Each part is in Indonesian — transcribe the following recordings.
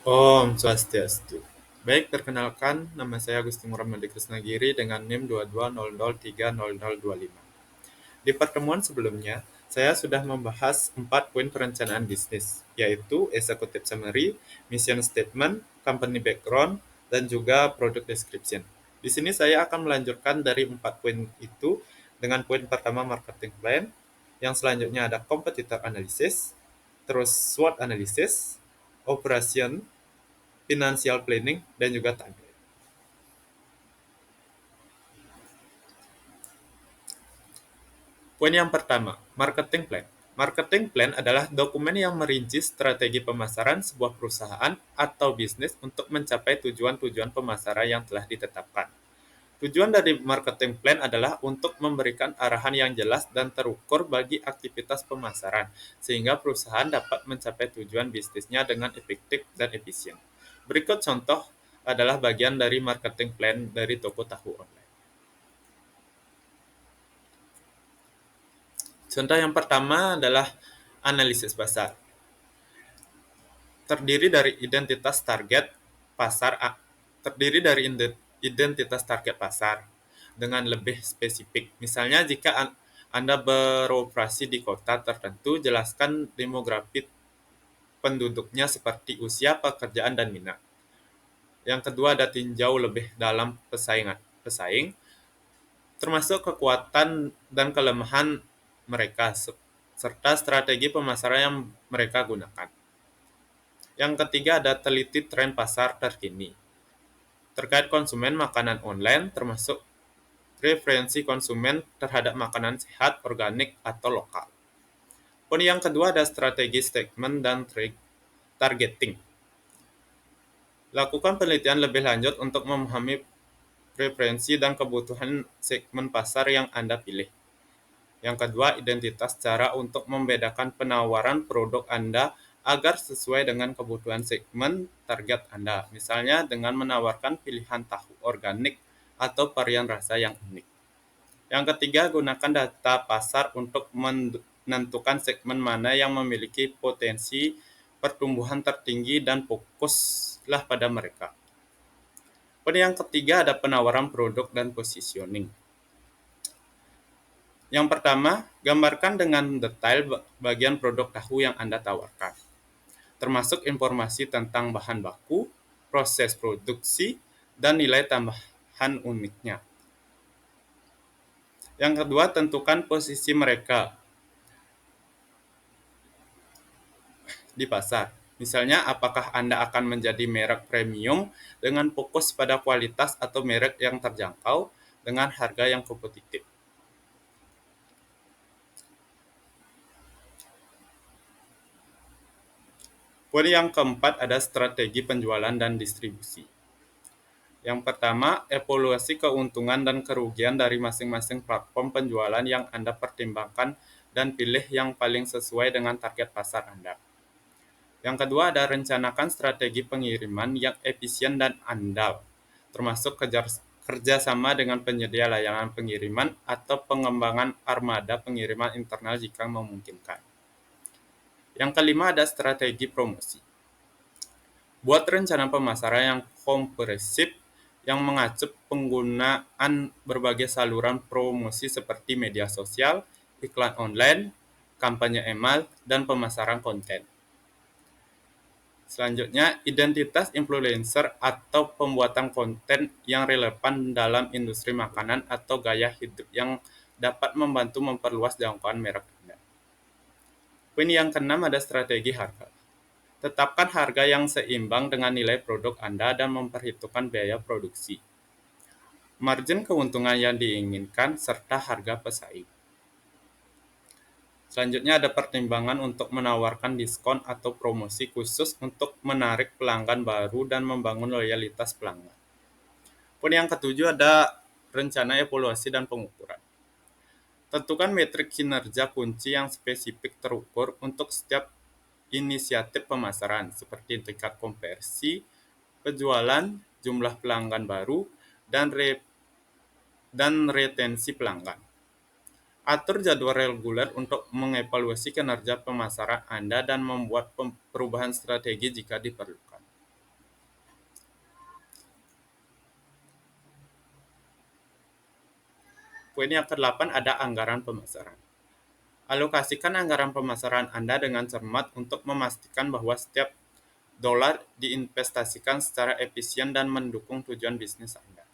Om Swastiastu. Baik, perkenalkan, nama saya Gusti Muhammad Krisnagiri dengan NIM 2200300025. Di pertemuan sebelumnya, saya sudah membahas 4 poin perencanaan bisnis, yaitu executive summary, mission statement, company background, dan juga product description. Di sini saya akan melanjutkan dari 4 poin itu dengan poin pertama marketing plan, yang selanjutnya ada competitor analysis, terus SWOT analysis, operation, financial planning, dan juga target. Poin yang pertama, marketing plan. Marketing plan adalah dokumen yang merinci strategi pemasaran sebuah perusahaan atau bisnis untuk mencapai tujuan-tujuan pemasaran yang telah ditetapkan. Tujuan dari marketing plan adalah untuk memberikan arahan yang jelas dan terukur bagi aktivitas pemasaran, sehingga perusahaan dapat mencapai tujuan bisnisnya dengan efektif dan efisien. Berikut contoh adalah bagian dari marketing plan dari toko tahu online. Contoh yang pertama adalah analisis pasar. Terdiri dari identitas target pasar terdiri dari identitas target pasar dengan lebih spesifik. Misalnya jika Anda beroperasi di kota tertentu, jelaskan demografi penduduknya seperti usia, pekerjaan, dan minat. Yang kedua ada tinjau lebih dalam pesaing, termasuk kekuatan dan kelemahan mereka serta strategi pemasaran yang mereka gunakan. Yang ketiga ada teliti tren pasar terkini terkait konsumen makanan online, termasuk preferensi konsumen terhadap makanan sehat, organik, atau lokal. Poin yang kedua ada strategi segmen dan targeting. Lakukan penelitian lebih lanjut untuk memahami preferensi dan kebutuhan segmen pasar yang Anda pilih. Yang kedua, identitas cara untuk membedakan penawaran produk Anda agar sesuai dengan kebutuhan segmen target Anda. Misalnya dengan menawarkan pilihan tahu organik atau varian rasa yang unik. Yang ketiga, gunakan data pasar untuk menentukan segmen mana yang memiliki potensi pertumbuhan tertinggi dan fokuslah pada mereka. Pada yang ketiga ada penawaran produk dan positioning. Yang pertama, gambarkan dengan detail bagian produk tahu yang Anda tawarkan, termasuk informasi tentang bahan baku, proses produksi, dan nilai tambahan uniknya. Yang kedua, tentukan posisi mereka di pasar. Misalnya, apakah Anda akan menjadi merek premium dengan fokus pada kualitas atau merek yang terjangkau dengan harga yang kompetitif. Poin yang keempat ada strategi penjualan dan distribusi. Yang pertama, evaluasi keuntungan dan kerugian dari masing-masing platform penjualan yang Anda pertimbangkan dan pilih yang paling sesuai dengan target pasar Anda. Yang kedua, ada rencanakan strategi pengiriman yang efisien dan andal, termasuk kerjasama dengan penyedia layanan pengiriman atau pengembangan armada pengiriman internal jika memungkinkan. Yang kelima, ada strategi promosi. Buat rencana pemasaran yang komprehensif yang mengacu penggunaan berbagai saluran promosi seperti media sosial, iklan online, kampanye email, dan pemasaran konten. Selanjutnya, identitas influencer atau pembuatan konten yang relevan dalam industri makanan atau gaya hidup yang dapat membantu memperluas jangkauan merek Anda. Poin yang keenam ada strategi harga. Tetapkan harga yang seimbang dengan nilai produk Anda dan memperhitungkan biaya produksi, margin keuntungan yang diinginkan, serta harga pesaing. Selanjutnya ada pertimbangan untuk menawarkan diskon atau promosi khusus untuk menarik pelanggan baru dan membangun loyalitas pelanggan. Poin yang ketujuh ada rencana evaluasi dan pengukuran. Tentukan metrik kinerja kunci yang spesifik terukur untuk setiap inisiatif pemasaran seperti tingkat konversi, penjualan, jumlah pelanggan baru, dan retensi pelanggan. Atur jadwal reguler untuk mengevaluasi kinerja pemasaran Anda dan membuat perubahan strategi jika diperlukan. Poin yang ke-8 ada anggaran pemasaran. Alokasikan anggaran pemasaran Anda dengan cermat untuk memastikan bahwa setiap dolar diinvestasikan secara efisien dan mendukung tujuan bisnis Anda.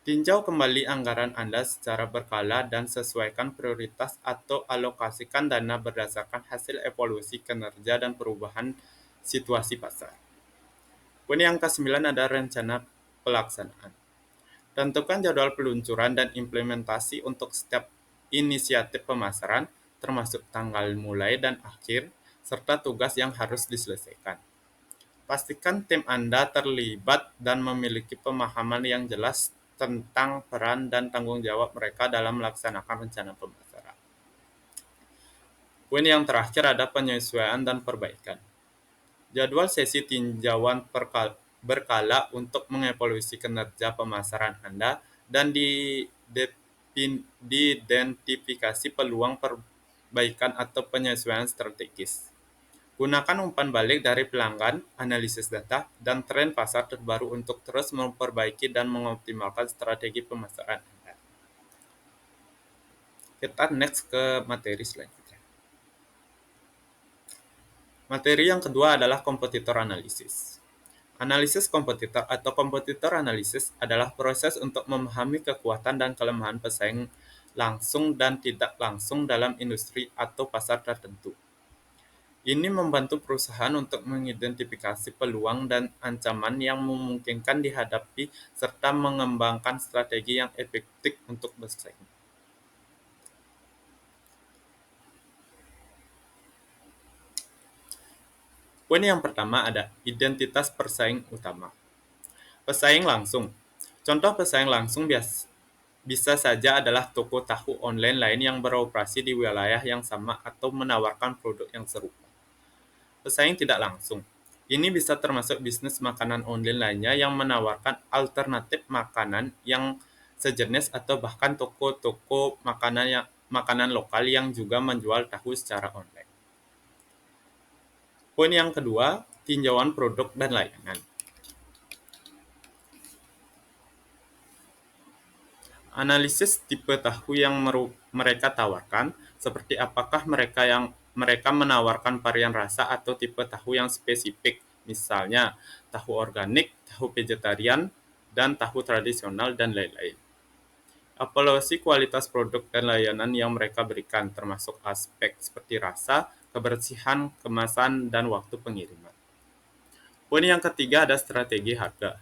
Tinjau kembali anggaran Anda secara berkala dan sesuaikan prioritas atau alokasikan dana berdasarkan hasil evaluasi kinerja dan perubahan situasi pasar. Poin yang ke-9 ada rencana pelaksanaan. Tentukan jadwal peluncuran dan implementasi untuk setiap inisiatif pemasaran, termasuk tanggal mulai dan akhir, serta tugas yang harus diselesaikan. Pastikan tim Anda terlibat dan memiliki pemahaman yang jelas tentang peran dan tanggung jawab mereka dalam melaksanakan rencana pemasaran. Poin yang terakhir ada penyesuaian dan perbaikan. Jadwal sesi tinjauan berkala untuk mengevaluasi kinerja pemasaran Anda dan diidentifikasi peluang perbaikan atau penyesuaian strategis. Gunakan umpan balik dari pelanggan, analisis data, dan tren pasar terbaru untuk terus memperbaiki dan mengoptimalkan strategi pemasaran Anda. Kita next ke materi selanjutnya. Materi yang kedua adalah kompetitor analisis. Analisis kompetitor atau kompetitor analisis adalah proses untuk memahami kekuatan dan kelemahan pesaing langsung dan tidak langsung dalam industri atau pasar tertentu. Ini membantu perusahaan untuk mengidentifikasi peluang dan ancaman yang memungkinkan dihadapi serta mengembangkan strategi yang efektif untuk bersaing. Poin yang pertama ada identitas pesaing utama. Pesaing langsung. Contoh pesaing langsung bisa saja adalah toko tahu online lain yang beroperasi di wilayah yang sama atau menawarkan produk yang serupa. Pesaing tidak langsung. Ini bisa termasuk bisnis makanan online lainnya yang menawarkan alternatif makanan yang sejenis atau bahkan toko-toko makanan lokal yang juga menjual tahu secara online. Poin yang kedua, tinjauan produk dan layanan. Analisis tipe tahu yang mereka tawarkan, seperti apakah mereka menawarkan varian rasa atau tipe tahu yang spesifik, misalnya tahu organik, tahu vegetarian, dan tahu tradisional, dan lain-lain. Evaluasi kualitas produk dan layanan yang mereka berikan, termasuk aspek seperti rasa, kebersihan, kemasan, dan waktu pengiriman. Poin yang ketiga ada strategi harga.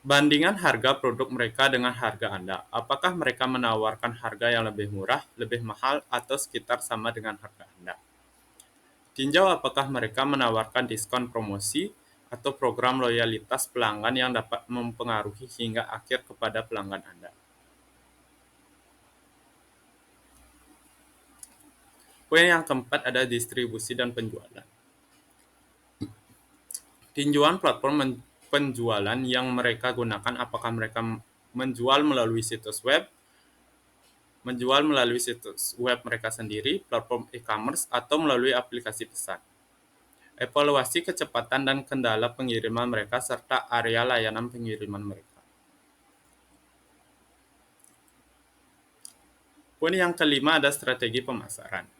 Bandingan harga produk mereka dengan harga Anda. Apakah mereka menawarkan harga yang lebih murah, lebih mahal, atau sekitar sama dengan harga Anda? Tinjau apakah mereka menawarkan diskon promosi atau program loyalitas pelanggan yang dapat mempengaruhi hingga akhir kepada pelanggan Anda. Poin yang keempat ada distribusi dan penjualan. Tinjauan platform penjualan yang mereka gunakan, apakah mereka menjual melalui situs web mereka sendiri, platform e-commerce, atau melalui aplikasi pesan. Evaluasi kecepatan dan kendala pengiriman mereka serta area layanan pengiriman mereka. Poin yang kelima ada strategi pemasaran.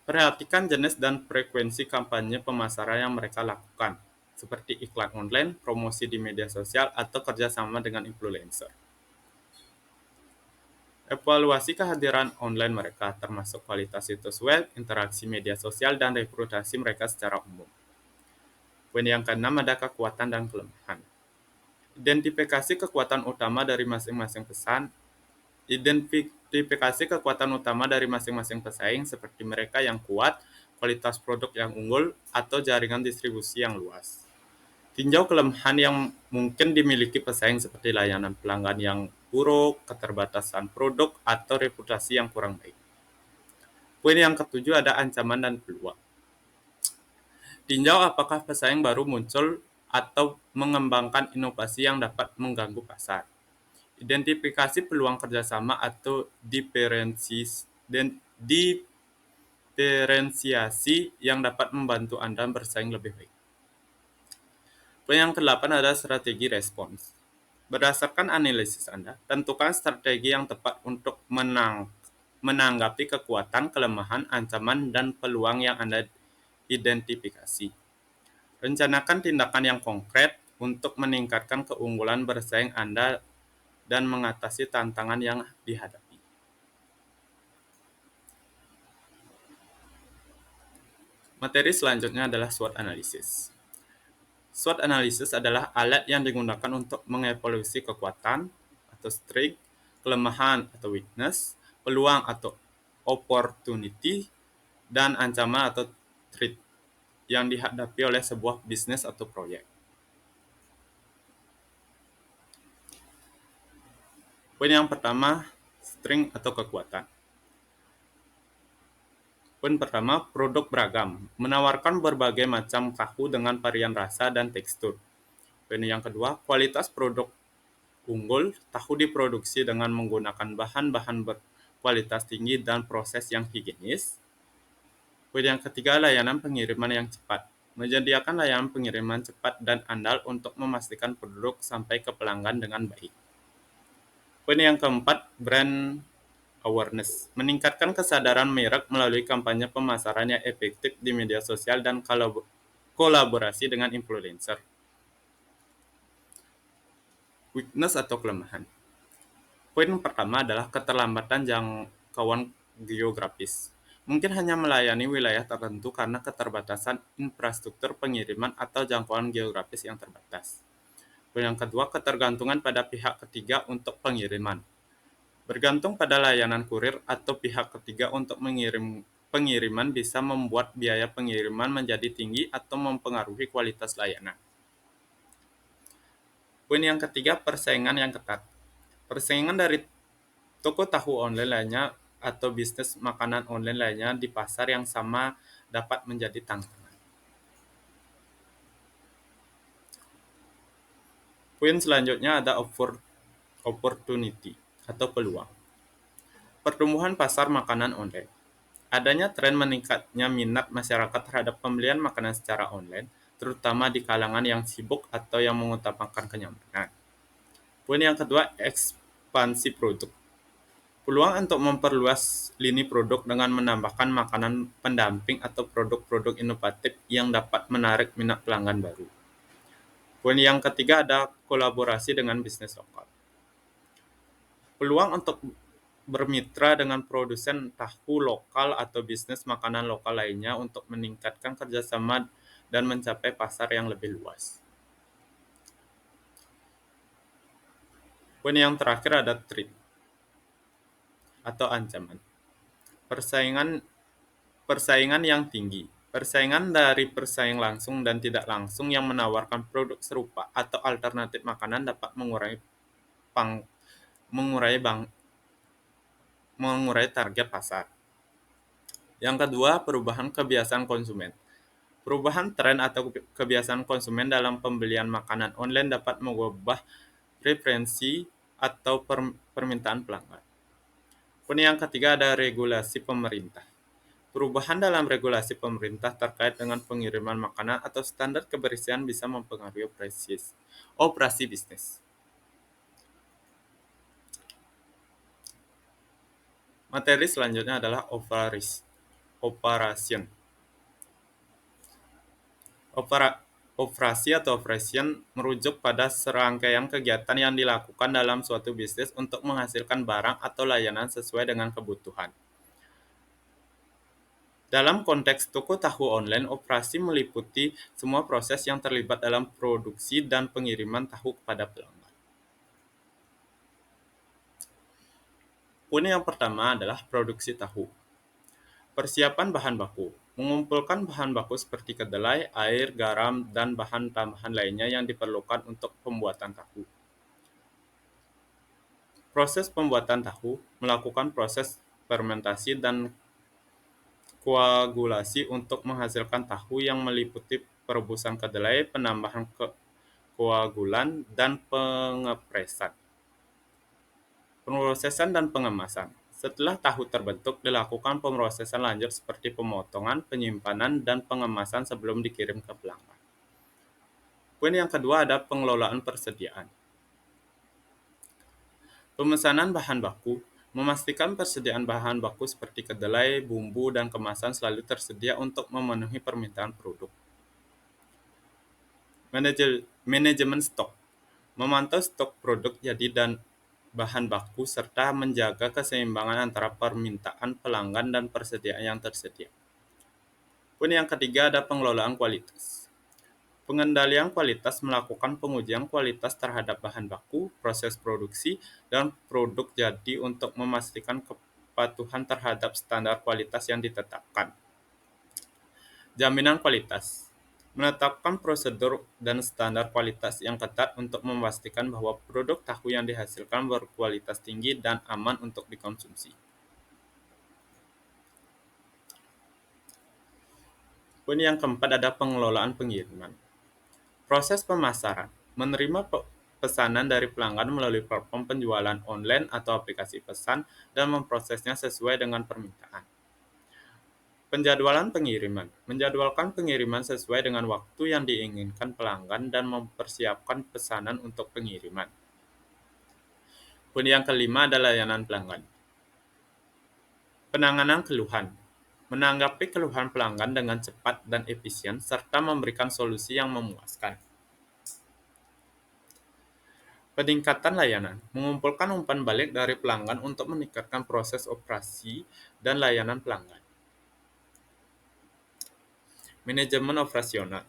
Perhatikan jenis dan frekuensi kampanye pemasaran yang mereka lakukan, seperti iklan online, promosi di media sosial, atau kerjasama dengan influencer. Evaluasi kehadiran online mereka, termasuk kualitas situs web, interaksi media sosial, dan rekrutasi mereka secara umum. Poin yang keenam ada kekuatan dan kelemahan. Identifikasi kekuatan utama dari masing-masing pesan. Identifikasi kekuatan utama dari masing-masing pesaing, seperti mereka yang kuat, kualitas produk yang unggul, atau jaringan distribusi yang luas. Tinjau kelemahan yang mungkin dimiliki pesaing, seperti layanan pelanggan yang buruk, keterbatasan produk, atau reputasi yang kurang baik. Poin yang ketujuh ada ancaman dan peluang. Tinjau apakah pesaing baru muncul atau mengembangkan inovasi yang dapat mengganggu pasar. Identifikasi peluang kerjasama atau diferensiasi yang dapat membantu Anda bersaing lebih baik. Yang kedelapan adalah strategi respons. Berdasarkan analisis Anda, tentukan strategi yang tepat untuk menanggapi kekuatan, kelemahan, ancaman, dan peluang yang Anda identifikasi. Rencanakan tindakan yang konkret untuk meningkatkan keunggulan bersaing Anda dan mengatasi tantangan yang dihadapi. Materi selanjutnya adalah SWOT analysis. SWOT analysis adalah alat yang digunakan untuk mengevaluasi kekuatan atau strength, kelemahan atau weakness, peluang atau opportunity, dan ancaman atau threat yang dihadapi oleh sebuah bisnis atau proyek. Poin yang pertama, strength atau kekuatan. Poin pertama, produk beragam, menawarkan berbagai macam tahu dengan varian rasa dan tekstur. Poin yang kedua, kualitas produk unggul, tahu diproduksi dengan menggunakan bahan-bahan berkualitas tinggi dan proses yang higienis. Poin yang ketiga, layanan pengiriman yang cepat, menyediakan layanan pengiriman cepat dan andal untuk memastikan produk sampai ke pelanggan dengan baik. Poin yang keempat, brand awareness, meningkatkan kesadaran merek melalui kampanye pemasaran yang efektif di media sosial dan kolaborasi dengan influencer. Weakness atau kelemahan. Poin pertama adalah keterlambatan jangkauan geografis. Mungkin hanya melayani wilayah tertentu karena keterbatasan infrastruktur pengiriman atau jangkauan geografis yang terbatas. Poin yang kedua, ketergantungan pada pihak ketiga untuk pengiriman. Bergantung pada layanan kurir atau pihak ketiga untuk pengiriman bisa membuat biaya pengiriman menjadi tinggi atau mempengaruhi kualitas layanan. Poin yang ketiga, persaingan yang ketat. Persaingan dari toko tahu online lainnya atau bisnis makanan online lainnya di pasar yang sama dapat menjadi tantangan. Poin selanjutnya ada opportunity atau peluang. Pertumbuhan pasar makanan online. Adanya tren meningkatnya minat masyarakat terhadap pembelian makanan secara online, terutama di kalangan yang sibuk atau yang mengutamakan kenyamanan. Poin yang kedua, ekspansi produk. Peluang untuk memperluas lini produk dengan menambahkan makanan pendamping atau produk-produk inovatif yang dapat menarik minat pelanggan baru. Poin yang ketiga ada kolaborasi dengan bisnis lokal. Peluang untuk bermitra dengan produsen tahu lokal atau bisnis makanan lokal lainnya untuk meningkatkan kerjasama dan mencapai pasar yang lebih luas. Poin yang terakhir ada threat atau ancaman. Persaingan yang tinggi. Persaingan dari persaing langsung dan tidak langsung yang menawarkan produk serupa atau alternatif makanan dapat mengurai target pasar. Yang kedua, perubahan kebiasaan konsumen. Perubahan tren atau kebiasaan konsumen dalam pembelian makanan online dapat mengubah preferensi atau permintaan pelanggan. Poin yang ketiga ada regulasi pemerintah. Perubahan dalam regulasi pemerintah terkait dengan pengiriman makanan atau standar kebersihan bisa mempengaruhi operasi bisnis. Materi selanjutnya adalah operation. Operation merujuk pada serangkaian kegiatan yang dilakukan dalam suatu bisnis untuk menghasilkan barang atau layanan sesuai dengan kebutuhan. Dalam konteks toko tahu online, operasi meliputi semua proses yang terlibat dalam produksi dan pengiriman tahu kepada pelanggan. Poin yang pertama adalah produksi tahu. Persiapan bahan baku. Mengumpulkan bahan baku seperti kedelai, air, garam, dan bahan tambahan lainnya yang diperlukan untuk pembuatan tahu. Proses pembuatan tahu melakukan proses fermentasi dan koagulasi untuk menghasilkan tahu yang meliputi perebusan kedelai, penambahan koagulan, dan pengepresan. Pemrosesan dan pengemasan. Setelah tahu terbentuk, dilakukan pemrosesan lanjut seperti pemotongan, penyimpanan, dan pengemasan sebelum dikirim ke pelanggan. Poin yang kedua ada pengelolaan persediaan. Pemesanan bahan baku, memastikan persediaan bahan baku seperti kedelai, bumbu, dan kemasan selalu tersedia untuk memenuhi permintaan produk. Manajemen stok, memantau stok produk jadi dan bahan baku serta menjaga keseimbangan antara permintaan pelanggan dan persediaan yang tersedia. Poin yang ketiga ada pengelolaan kualitas. Pengendalian kualitas melakukan pengujian kualitas terhadap bahan baku, proses produksi, dan produk jadi untuk memastikan kepatuhan terhadap standar kualitas yang ditetapkan. Jaminan kualitas. Menetapkan prosedur dan standar kualitas yang ketat untuk memastikan bahwa produk tahu yang dihasilkan berkualitas tinggi dan aman untuk dikonsumsi. Poin yang keempat ada pengelolaan pengiriman. Proses pemasaran. Menerima pesanan dari pelanggan melalui platform penjualan online atau aplikasi pesan dan memprosesnya sesuai dengan permintaan. Penjadwalan pengiriman. Menjadwalkan pengiriman sesuai dengan waktu yang diinginkan pelanggan dan mempersiapkan pesanan untuk pengiriman. Poin yang kelima adalah layanan pelanggan. Penanganan keluhan. Menanggapi keluhan pelanggan dengan cepat dan efisien serta memberikan solusi yang memuaskan. Peningkatan layanan. Mengumpulkan umpan balik dari pelanggan untuk meningkatkan proses operasi dan layanan pelanggan. Manajemen operasional.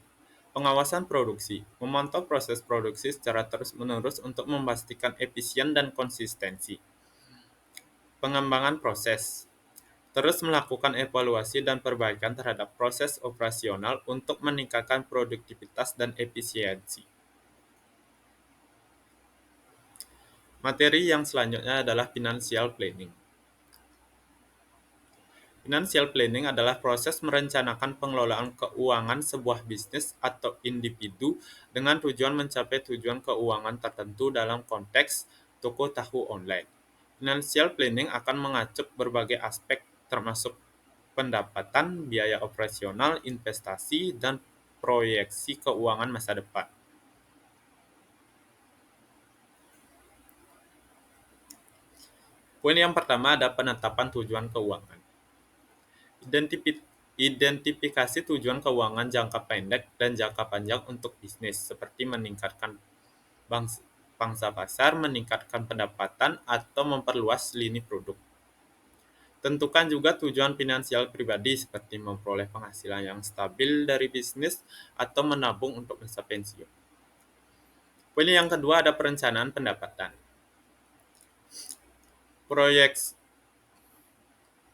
Pengawasan produksi. Memantau proses produksi secara terus-menerus untuk memastikan efisien dan konsistensi. Pengembangan proses. Terus melakukan evaluasi dan perbaikan terhadap proses operasional untuk meningkatkan produktivitas dan efisiensi. Materi yang selanjutnya adalah financial planning. Financial planning adalah proses merencanakan pengelolaan keuangan sebuah bisnis atau individu dengan tujuan mencapai tujuan keuangan tertentu dalam konteks toko tahu online. Financial planning akan mengacu berbagai aspek termasuk pendapatan, biaya operasional, investasi, dan proyeksi keuangan masa depan. Poin yang pertama ada penetapan tujuan keuangan. Identifikasi tujuan keuangan jangka pendek dan jangka panjang untuk bisnis, seperti meningkatkan pangsa pasar, meningkatkan pendapatan, atau memperluas lini produk. Tentukan juga tujuan finansial pribadi seperti memperoleh penghasilan yang stabil dari bisnis atau menabung untuk masa pensiun. Poin yang kedua ada perencanaan pendapatan.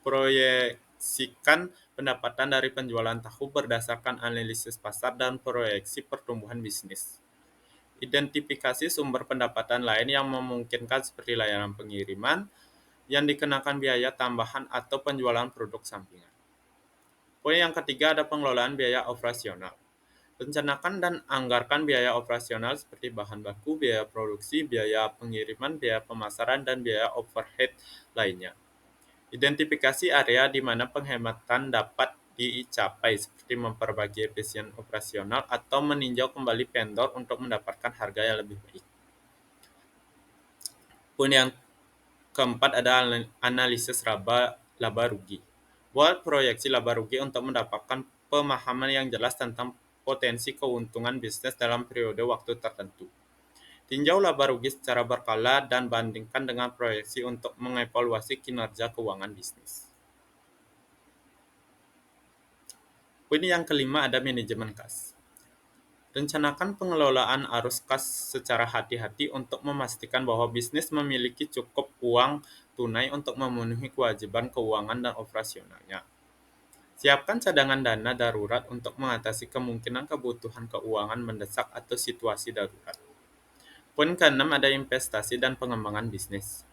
Proyeksikan pendapatan dari penjualan tahu berdasarkan analisis pasar dan proyeksi pertumbuhan bisnis. Identifikasi sumber pendapatan lain yang memungkinkan seperti layanan pengiriman yang dikenakan biaya tambahan atau penjualan produk sampingan. Poin yang ketiga ada pengelolaan biaya operasional. Rencanakan dan anggarkan biaya operasional seperti bahan baku, biaya produksi, biaya pengiriman, biaya pemasaran, dan biaya overhead lainnya. Identifikasi area di mana penghematan dapat dicapai seperti memperbaiki efisien operasional atau meninjau kembali vendor untuk mendapatkan harga yang lebih baik. Poin yang keempat ada analisis laba rugi. Buat proyeksi laba rugi untuk mendapatkan pemahaman yang jelas tentang potensi keuntungan bisnis dalam periode waktu tertentu. Tinjau laba rugi secara berkala dan bandingkan dengan proyeksi untuk mengevaluasi kinerja keuangan bisnis. Poin yang kelima ada manajemen kas. Rencanakan pengelolaan arus kas secara hati-hati untuk memastikan bahwa bisnis memiliki cukup uang tunai untuk memenuhi kewajiban keuangan dan operasionalnya. Siapkan cadangan dana darurat untuk mengatasi kemungkinan kebutuhan keuangan mendesak atau situasi darurat. Poin ke-6 ada investasi dan pengembangan bisnis.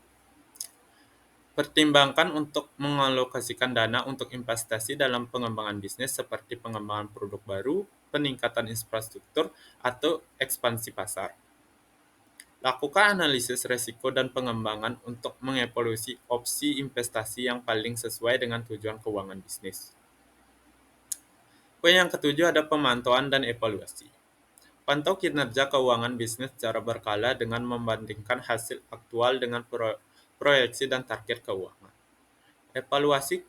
Pertimbangkan untuk mengalokasikan dana untuk investasi dalam pengembangan bisnis seperti pengembangan produk baru, peningkatan infrastruktur, atau ekspansi pasar. Lakukan analisis risiko dan pengembangan untuk mengevaluasi opsi investasi yang paling sesuai dengan tujuan keuangan bisnis. Poin yang ketujuh ada pemantauan dan evaluasi. Pantau kinerja keuangan bisnis secara berkala dengan membandingkan hasil aktual dengan proyeksi dan target keuangan. Evaluasi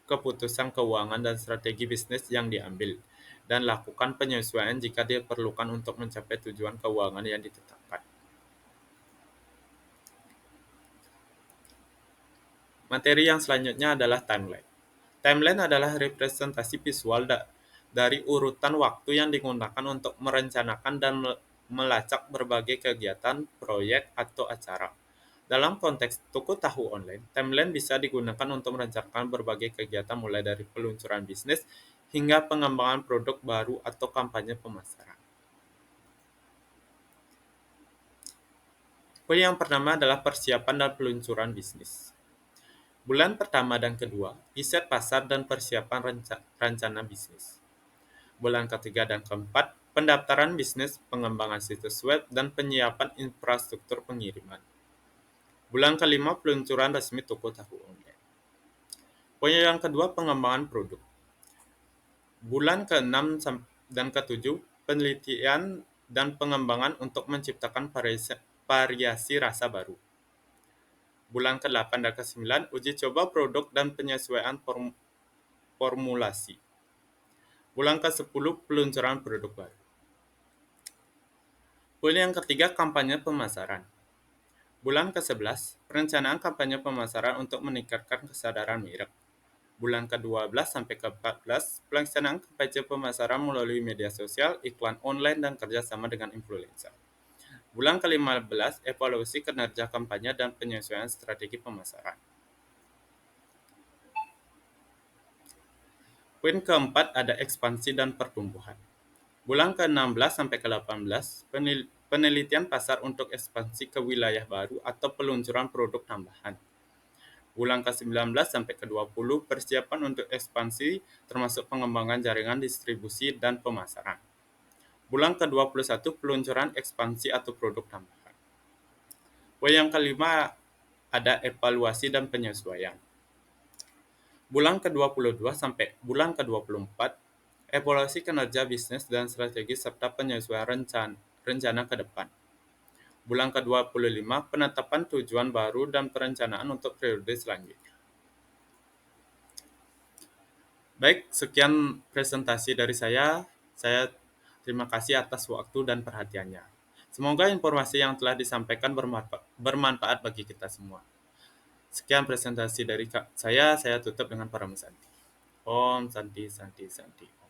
keputusan keuangan dan strategi bisnis yang diambil, dan lakukan penyesuaian jika diperlukan untuk mencapai tujuan keuangan yang ditetapkan. Materi yang selanjutnya adalah timeline. Timeline adalah representasi visual dari urutan waktu yang digunakan untuk merencanakan dan melacak berbagai kegiatan, proyek, atau acara. Dalam konteks toko tahu online, timeline bisa digunakan untuk merencanakan berbagai kegiatan mulai dari peluncuran bisnis hingga pengembangan produk baru atau kampanye pemasaran. Poin yang pertama adalah persiapan dan peluncuran bisnis. Bulan pertama dan kedua, riset pasar dan persiapan rencana bisnis. Bulan ketiga dan keempat, pendaftaran bisnis, pengembangan situs web, dan penyiapan infrastruktur pengiriman. Bulan kelima, peluncuran resmi toko tahu online. Poin yang kedua, pengembangan produk. Bulan ke-6 dan ke-7, penelitian dan pengembangan untuk menciptakan variasi rasa baru. Bulan ke-8 dan ke-9, uji coba produk dan penyesuaian formulasi. Bulan ke-10, peluncuran produk baru. Poin yang ketiga, kampanye pemasaran. Bulan ke-11, perencanaan kampanye pemasaran untuk meningkatkan kesadaran merek. Bulan ke-12 sampai ke-14, pelaksanaan kampanye pemasaran melalui media sosial, iklan online, dan kerjasama dengan influencer. Bulan ke-15, evaluasi kinerja kampanye dan penyesuaian strategi pemasaran. Poin keempat ada ekspansi dan pertumbuhan. Bulan ke-16 sampai ke-18, penelitian pasar untuk ekspansi ke wilayah baru atau peluncuran produk tambahan. Bulan ke-19 sampai ke-20, persiapan untuk ekspansi termasuk pengembangan jaringan distribusi dan pemasaran. Bulan ke-21, peluncuran ekspansi atau produk tambahan. Poin yang kelima ada evaluasi dan penyesuaian. Bulan ke-22 sampai bulan ke-24, evaluasi kinerja bisnis dan strategi serta penyesuaian rencana ke depan. Bulan ke-25, penetapan tujuan baru dan perencanaan untuk periode selanjutnya. Baik, sekian presentasi dari saya. Saya terima kasih atas waktu dan perhatiannya. Semoga informasi yang telah disampaikan bermanfaat bagi kita semua. Sekian presentasi dari saya tutup dengan Param Santi. Om Santi Santi Santi.